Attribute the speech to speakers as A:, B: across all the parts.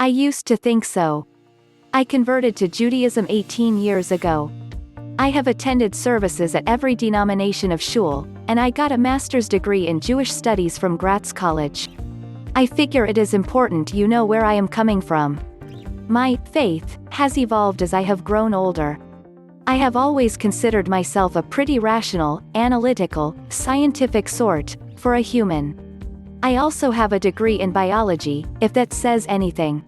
A: I used to think so. I converted to Judaism 18 years ago. I have attended services at every denomination of shul, and I got a master's degree in Jewish studies from Graz College. I figure it is important you know where I am coming from. My faith has evolved as I have grown older. I have always considered myself a pretty rational, analytical, scientific sort, for a human. I also have a degree in biology, if that says anything.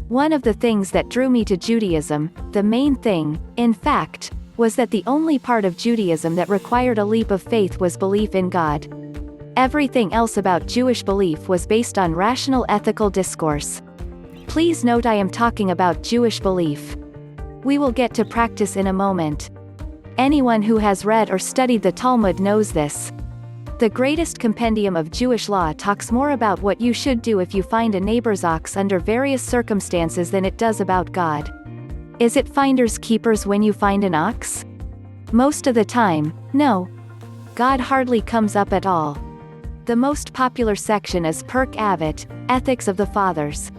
A: One of the things that drew me to Judaism, the main thing, in fact, was that the only part of Judaism that required a leap of faith was belief in God. Everything else about Jewish belief was based on rational ethical discourse. Please note I am talking about Jewish belief. We will get to practice in a moment. Anyone who has read or studied the Talmud knows this. The greatest compendium of Jewish law talks more about what you should do if you find a neighbor's ox under various circumstances than it does about God. Is it finders keepers when you find an ox? Most of the time, no. God hardly comes up at all. The most popular section is Perk Avot, Ethics of the Fathers.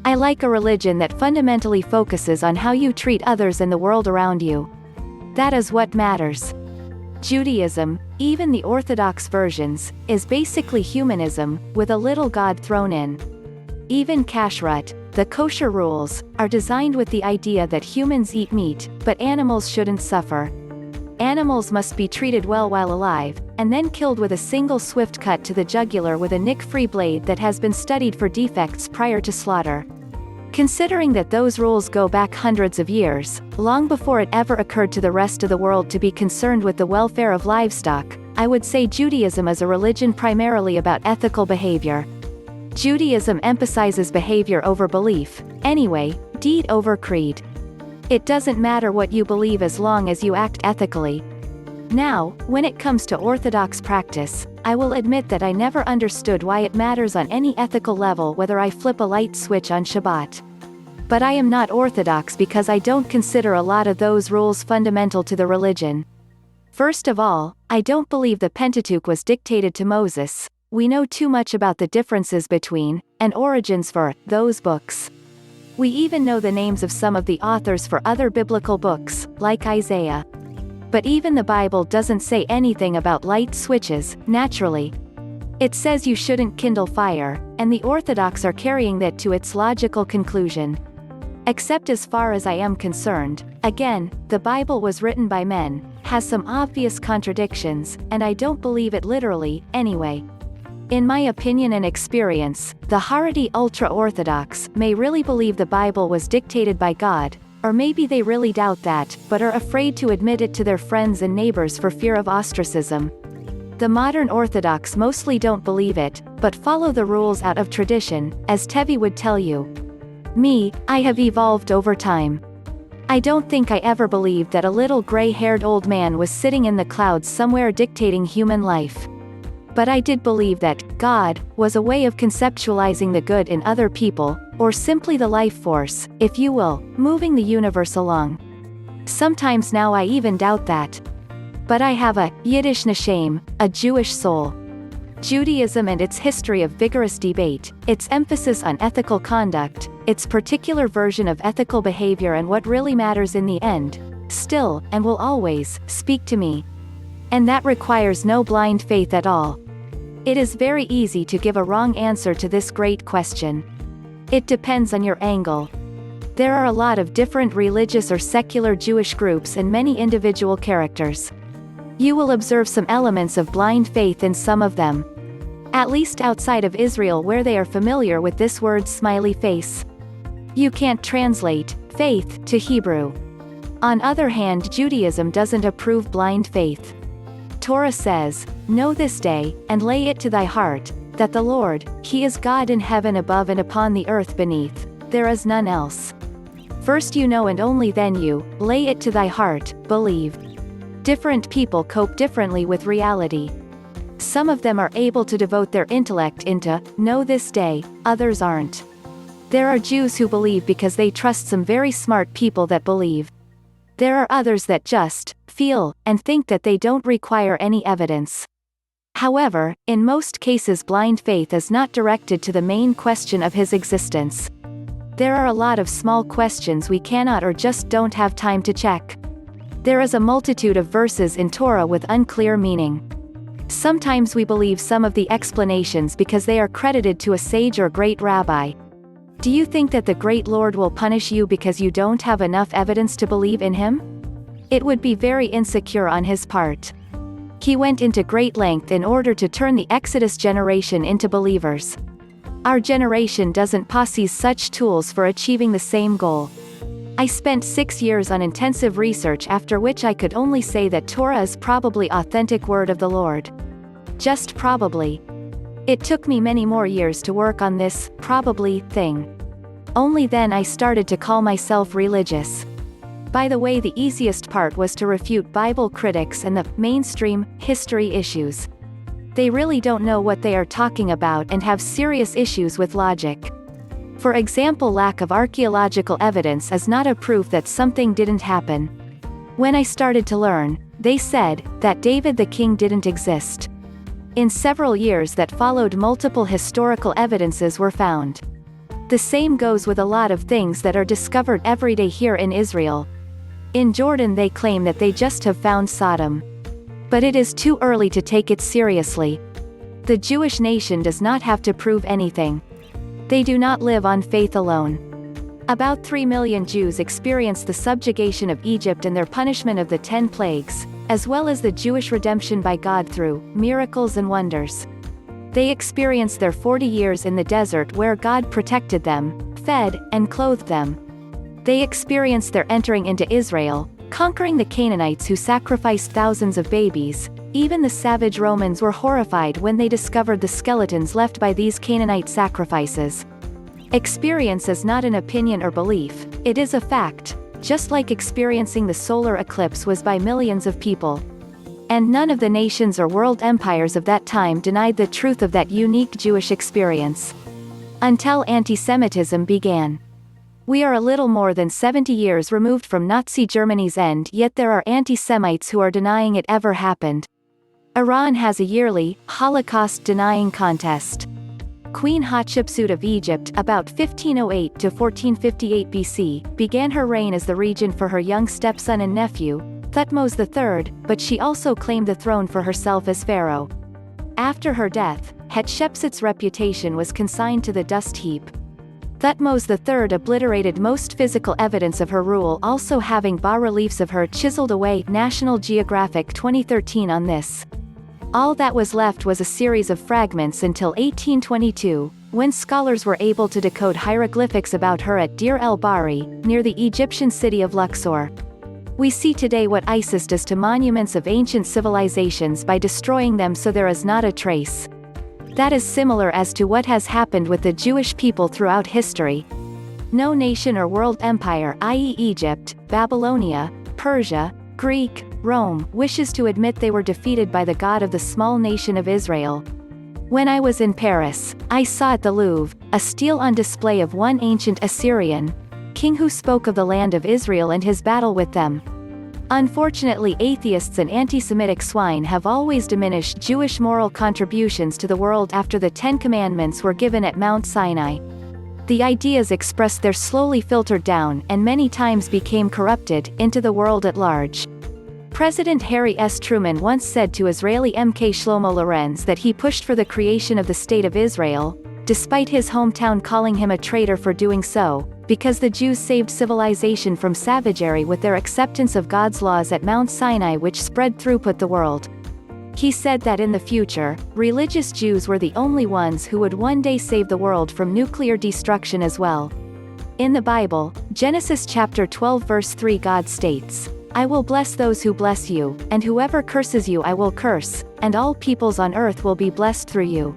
A: I like a religion that fundamentally focuses on how you treat others and the world around you. That is what matters. Judaism, even the Orthodox versions, is basically humanism, with a little God thrown in. Even kashrut, the kosher rules, are designed with the idea that humans eat meat, but animals shouldn't suffer. Animals must be treated well while alive, and then killed with a single swift cut to the jugular with a nick-free blade that has been studied for defects prior to slaughter. Considering that those rules go back hundreds of years, long before it ever occurred to the rest of the world to be concerned with the welfare of livestock, I would say Judaism is a religion primarily about ethical behavior. Judaism emphasizes behavior over belief, anyway, deed over creed. It doesn't matter what you believe as long as you act ethically. Now, when it comes to Orthodox practice, I will admit that I never understood why it matters on any ethical level whether I flip a light switch on Shabbat. But I am not Orthodox because I don't consider a lot of those rules fundamental to the religion. First of all, I don't believe the Pentateuch was dictated to Moses. We know too much about the differences between, and origins for, those books. We even know the names of some of the authors for other biblical books, like Isaiah. But even the Bible doesn't say anything about light switches, naturally. It says you shouldn't kindle fire, and the Orthodox are carrying that to its logical conclusion. Except as far as I am concerned, again, the Bible was written by men, has some obvious contradictions, and I don't believe it literally, anyway. In my opinion and experience, the Haredi ultra-Orthodox may really believe the Bible was dictated by God, or maybe they really doubt that, but are afraid to admit it to their friends and neighbors for fear of ostracism. The modern Orthodox mostly don't believe it, but follow the rules out of tradition, as Tevi would tell you. Me, I have evolved over time. I don't think I ever believed that a little gray-haired old man was sitting in the clouds somewhere dictating human life. But I did believe that God was a way of conceptualizing the good in other people, or simply the life force, if you will, moving the universe along. Sometimes now I even doubt that. But I have a Yiddish neshem, a Jewish soul. Judaism and its history of vigorous debate, its emphasis on ethical conduct, its particular version of ethical behavior and what really matters in the end, still, and will always, speak to me. And that requires no blind faith at all. It is very easy to give a wrong answer to this great question. It depends on your angle. There are a lot of different religious or secular Jewish groups and many individual characters. You will observe some elements of blind faith in some of them. At least outside of Israel where they are familiar with this word smiley face. You can't translate faith to Hebrew. On other hand, Judaism doesn't approve blind faith. Torah says, "Know this day, and lay it to thy heart, that the Lord, He is God in heaven above and upon the earth beneath, there is none else." First you know and only then you, lay it to thy heart, believe. Different people cope differently with reality. Some of them are able to devote their intellect into, know this day, others aren't. There are Jews who believe because they trust some very smart people that believe. There are others that just, feel, and think that they don't require any evidence. However, in most cases blind faith is not directed to the main question of his existence. There are a lot of small questions we cannot or just don't have time to check. There is a multitude of verses in Torah with unclear meaning. Sometimes we believe some of the explanations because they are credited to a sage or great rabbi. Do you think that the great Lord will punish you because you don't have enough evidence to believe in him? It would be very insecure on his part. He went into great length in order to turn the Exodus generation into believers. Our generation doesn't possess such tools for achieving the same goal. I spent 6 years on intensive research, after which I could only say that Torah is probably authentic word of the Lord. Just probably. It took me many more years to work on this probably thing. Only then I started to call myself religious. By the way, the easiest part was to refute Bible critics and the mainstream history issues. They really don't know what they are talking about and have serious issues with logic. For example, lack of archaeological evidence is not a proof that something didn't happen. When I started to learn, they said that David the king didn't exist. In several years that followed, multiple historical evidences were found. The same goes with a lot of things that are discovered every day here in Israel. In Jordan they claim that they just have found Sodom. But it is too early to take it seriously. The Jewish nation does not have to prove anything. They do not live on faith alone. About 3 million Jews experienced the subjugation of Egypt and their punishment of the 10 plagues, as well as the Jewish redemption by God through miracles and wonders. They experienced their 40 years in the desert where God protected them, fed, and clothed them. They experienced their entering into Israel, conquering the Canaanites who sacrificed thousands of babies. Even the savage Romans were horrified when they discovered the skeletons left by these Canaanite sacrifices. Experience is not an opinion or belief, it is a fact, just like experiencing the solar eclipse was by millions of people. And none of the nations or world empires of that time denied the truth of that unique Jewish experience. Until anti-Semitism began. We are a little more than 70 years removed from Nazi Germany's end, yet there are anti-Semites who are denying it ever happened. Iran has a yearly Holocaust-denying contest. Queen Hatshepsut of Egypt, about 1508 to 1458 BC, began her reign as the regent for her young stepson and nephew, Thutmose III, but she also claimed the throne for herself as pharaoh. After her death, Hatshepsut's reputation was consigned to the dust heap. Thutmose III obliterated most physical evidence of her rule, also having bas-reliefs of her chiseled away. National Geographic 2013 on this. All that was left was a series of fragments until 1822, when scholars were able to decode hieroglyphics about her at Deir el-Bahri, near the Egyptian city of Luxor. We see today what ISIS does to monuments of ancient civilizations by destroying them so there is not a trace. That is similar as to what has happened with the Jewish people throughout history. No nation or world empire, i.e. Egypt, Babylonia, Persia, Greek, Rome, wishes to admit they were defeated by the God of the small nation of Israel. When I was in Paris, I saw at the Louvre, a stele on display of one ancient Assyrian king who spoke of the land of Israel and his battle with them. Unfortunately, atheists and anti-Semitic swine have always diminished Jewish moral contributions to the world after the 10 Commandments were given at Mount Sinai. The ideas expressed there slowly filtered down, and many times became corrupted, into the world at large. President Harry S. Truman once said to Israeli MK Shlomo Lorenz that he pushed for the creation of the State of Israel, despite his hometown calling him a traitor for doing so, because the Jews saved civilization from savagery with their acceptance of God's laws at Mount Sinai, which spread throughout the world. He said that in the future, religious Jews were the only ones who would one day save the world from nuclear destruction as well. In the Bible, Genesis chapter 12 verse 3, God states, "I will bless those who bless you, and whoever curses you I will curse, and all peoples on earth will be blessed through you."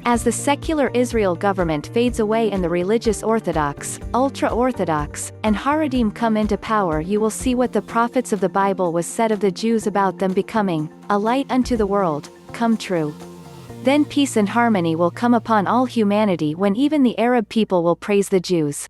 A: As the secular Israel government fades away and the religious Orthodox, ultra-Orthodox, and Haredim come into power, you will see what the prophets of the Bible was said of the Jews about them becoming a light unto the world, come true. Then peace and harmony will come upon all humanity when even the Arab people will praise the Jews.